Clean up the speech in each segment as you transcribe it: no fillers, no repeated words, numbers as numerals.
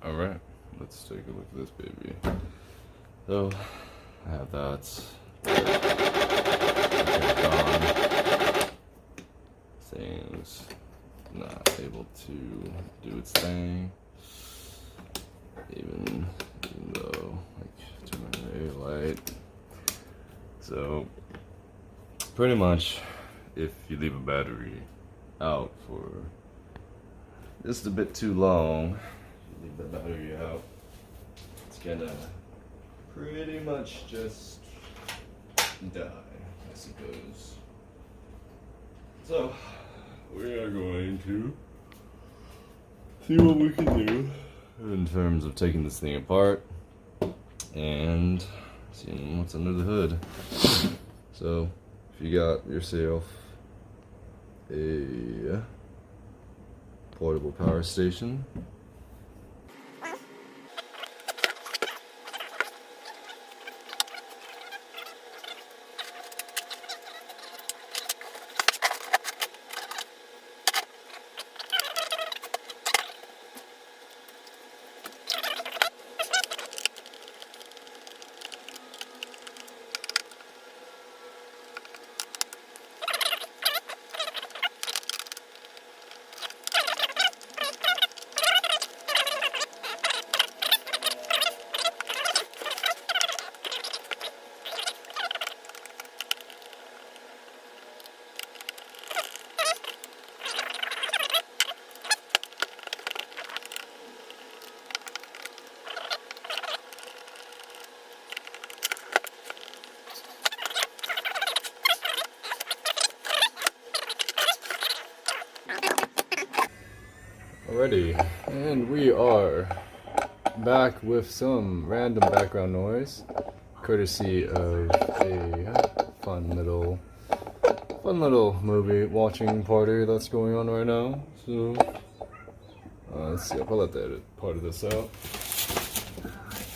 Alright, let's take a look at this baby. So, I have that. Gone. Thing's not able to do its thing. Even though, like, too much light. So, pretty much, if you leave a battery out for just a bit too long, you leave the battery out, it's gonna pretty much just die, I suppose. So, we are going to see what we can do in terms of taking this thing apart and seeing what's under the hood. So, if you got yourself a portable power station, alrighty, and we are back with some random background noise, courtesy of a fun little movie watching party that's going on right now. So let's see if I'll let the edit part of this out.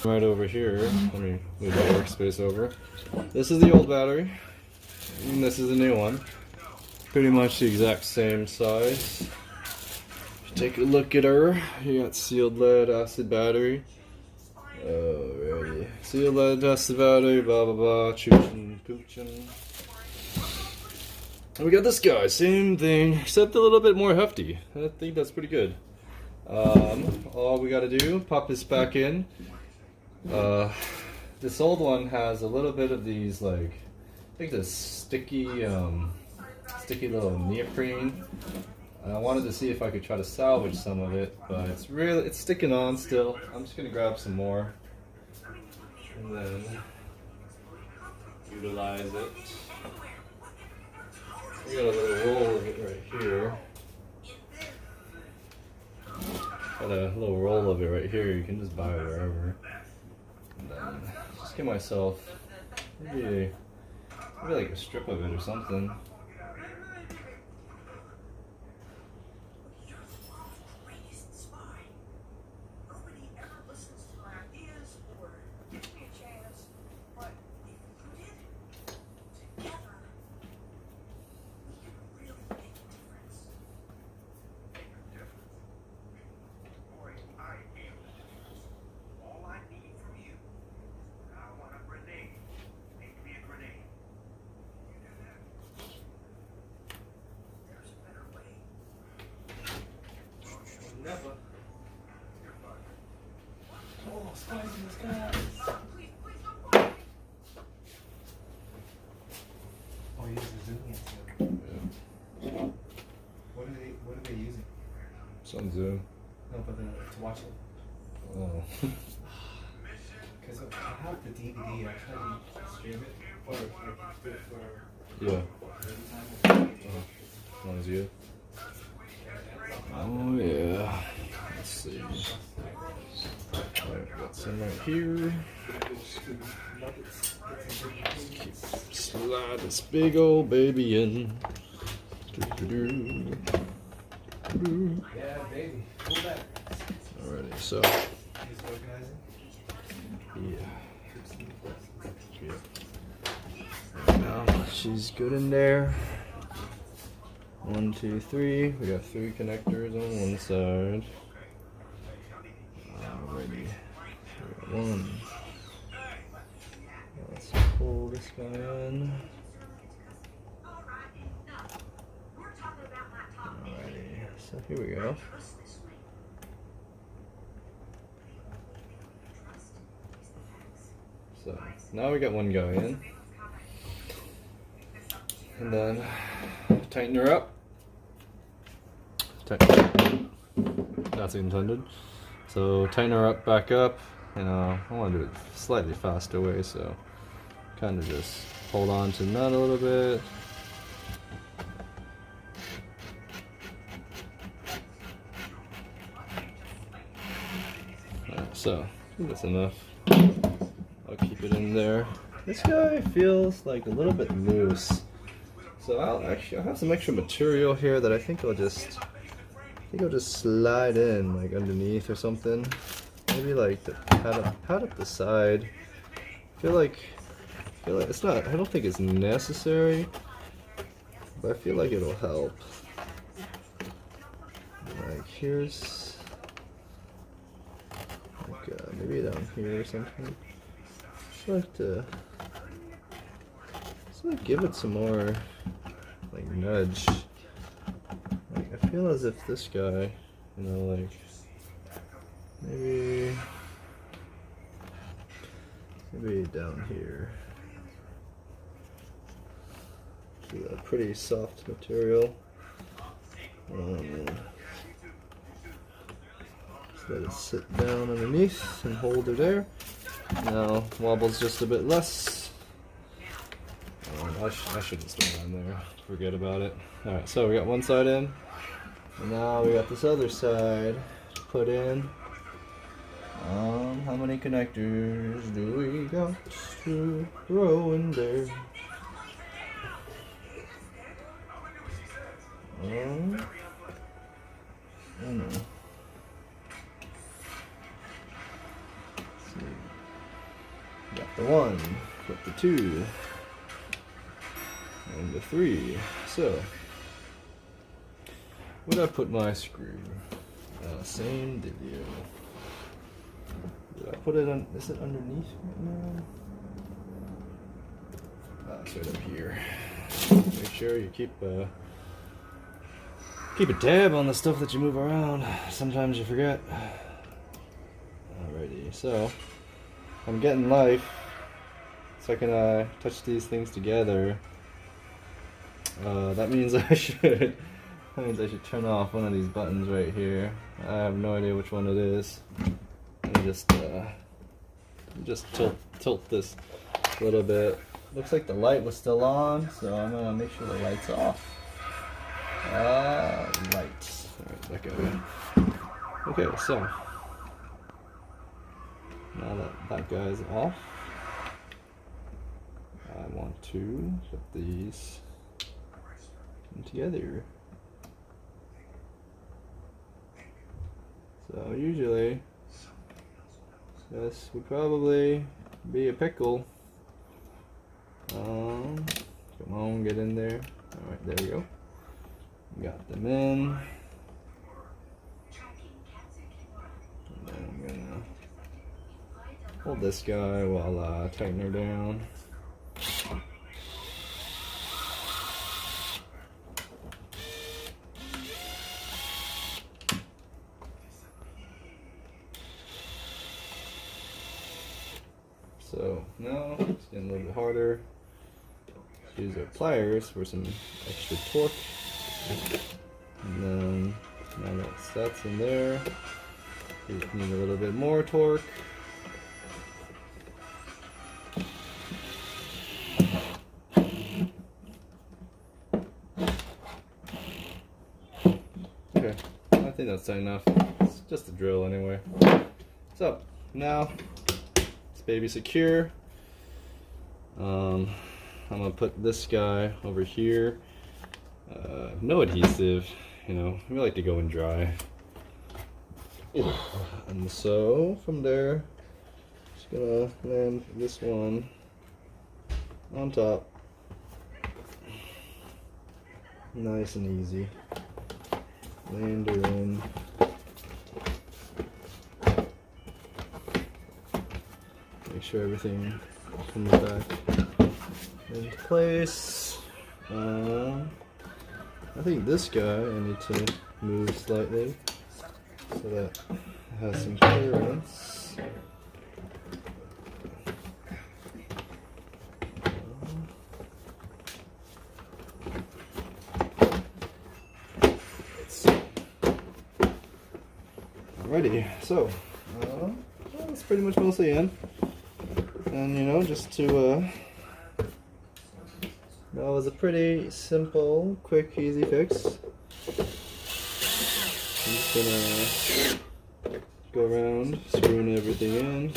Right over here, let me move my workspace over. This is the old battery, and this is the new one. Pretty much the exact same size. Take a look at her. You got sealed lead acid battery. Alrighty. Sealed lead acid battery, blah blah blah, choochin poochin. And we got this guy, same thing, except a little bit more hefty. I think that's pretty good. All we gotta do, pop this back in. This old one has a little bit of these, like, I think this sticky little neoprene. I wanted to see if I could try to salvage some of it, but it's sticking on still. I'm just gonna grab some more and then utilize it. We got a little roll of it right here. Got a little roll of it right here. You can just buy it wherever. And then just get myself maybe like a strip of it or something. Never. Oh, spice in the sky. Oh, he uses Zoom. Yeah. What are they using? Some Zoom. No, but to watch it. Oh. Because I have the DVD. I tried to stream it. Or put it for. Yeah. As long as you. Oh yeah. Let's see. Alright, got some right here. Slide this big old baby in. Yeah, baby. Pull back. Alrighty, so. Yeah. Now she's good in there. 1, 2, 3. We got 3 connectors on one side. guy in. Alrighty, so here we go. So now we got one guy in. And then tighten her up. That's intended. So tighten her up, back up. You know, I want to do it slightly faster way, so kind of just hold on to the nut a little bit. Alright, so that's enough. I'll keep it in there. This guy feels like a little bit loose. So I'll have some extra material here that I think I'll just slide in like underneath or something. Maybe like to pad up the side. I feel like it's not. I don't think it's necessary, but I feel like it'll help. Like here's like maybe down here or something. Just like to give it some more like nudge. Like I feel as if this guy, you know, like maybe down here. It's a pretty soft material. Just let it sit down underneath and hold her there. Now wobbles just a bit less. I shouldn't stay on there. Forget about it. Alright, so we got one side in. And now we got this other side to put in. How many connectors do we got to throw in there? I don't know. Let's see. Got the 1, got the 2, and the 3. So, where'd I put my screw? Same dealio. Did I put it on? Is it underneath right now? It's right up here. Make sure you keep a tab on the stuff that you move around. Sometimes you forget. Alrighty, so I'm getting life. Second I touch these things together, that means I should turn off one of these buttons right here. I have no idea which one it is. And just tilt this a little bit. Looks like the light was still on, so I'm gonna make sure the light's off. Lights. Alright, back over. Okay, so now that guy's off, I want to put these together. So usually this would probably be a pickle. Come on, get in there. Alright, there we go. Got them in. And then I'm gonna hold this guy while I tighten her down. So now it's getting a little bit harder. Use our pliers for some extra torque. And then now that's in there. We need a little bit more torque. Okay, I think that's tight enough. It's just a drill anyway. So now this baby's secure. I'm gonna put this guy over here. No adhesive, you know, we like to go in dry. And so from there, just gonna land this one on top. Nice and easy. Land her in. Make sure everything comes back into place. I think this guy I need to move slightly so that it has some clearance. Alrighty, so that's pretty much mostly in. And you know, just to that was a pretty simple, quick, easy fix. I'm just gonna go around screwing everything in.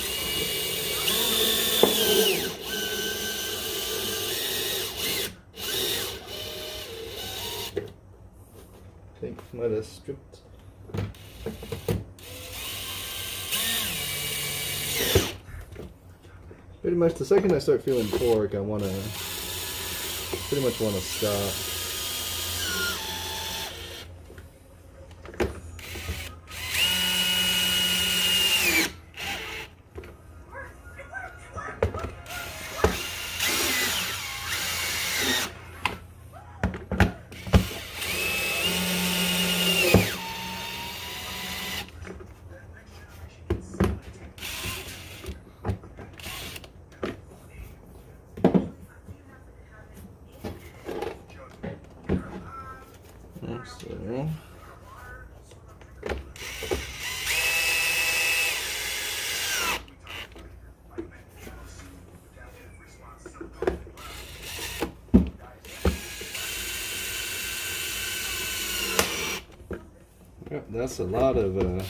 I think I might have stripped. Pretty much the second I start feeling torque, I pretty much want to stop. So, yep, that's a lot of you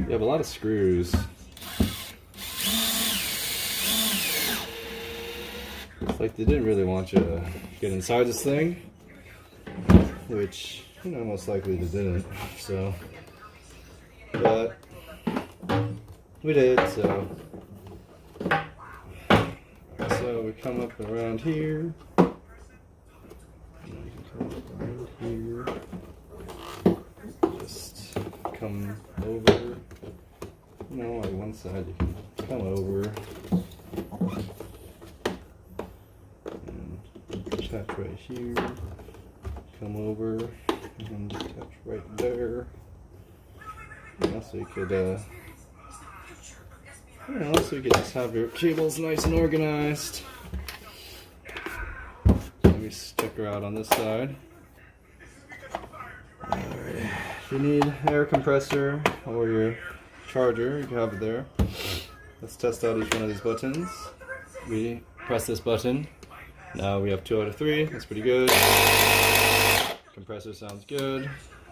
have a lot of screws. Like they didn't really want you to get inside this thing, which, you know, most likely they didn't. So, but we did. So we come up around here. You can come up around here. Just come over. You know, like one side you can come over. Attach right here, come over, and attach right there. Yeah, so you could, you know, so you could just have your cables nice and organized. Let me check her out on this side. Alright, if you need air compressor or your charger, you can have it there. Let's test out each one of these buttons. We press this button. Now we have 2 out of 3, that's pretty good. Compressor sounds good.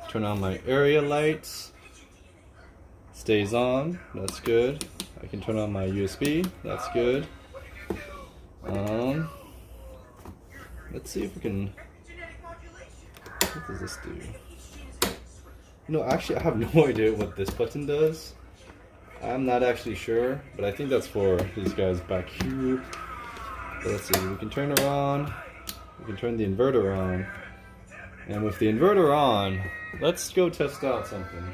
Turn on my area lights. Stays on, that's good. I can turn on my USB, that's good. Let's see if we can, what does this do? No, actually I have no idea what this button does. I'm not actually sure, but I think that's for these guys back here. But let's see, we can turn her on, we can turn the inverter on, and with the inverter on, let's go test out something.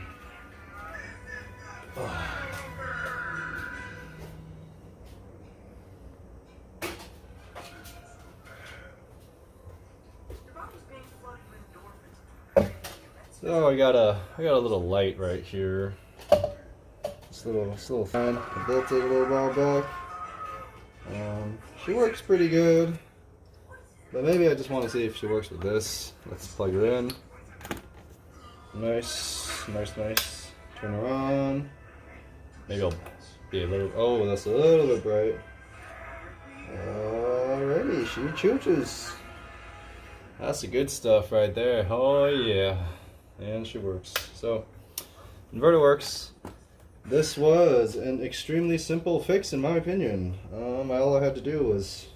So I got a little light right here. This little fan, I built it a little while back. She works pretty good, but maybe I just want to see if she works with this. Let's plug her in. Nice. Turn her on. Maybe I'll be a little, oh, that's a little bit bright. Alrighty, she chooches. That's the good stuff right there. Oh yeah. And she works. So, inverter works. This was an extremely simple fix in my opinion. All I had to do was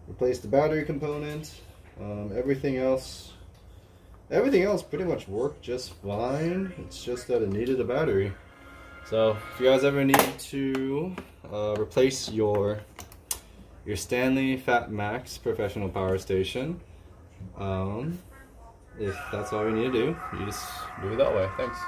replace the battery component. Everything else pretty much worked just fine. It's just that it needed a battery. So if you guys ever need to replace your Stanley FatMax professional power station, if that's all you need to do, you just do it that way. Thanks.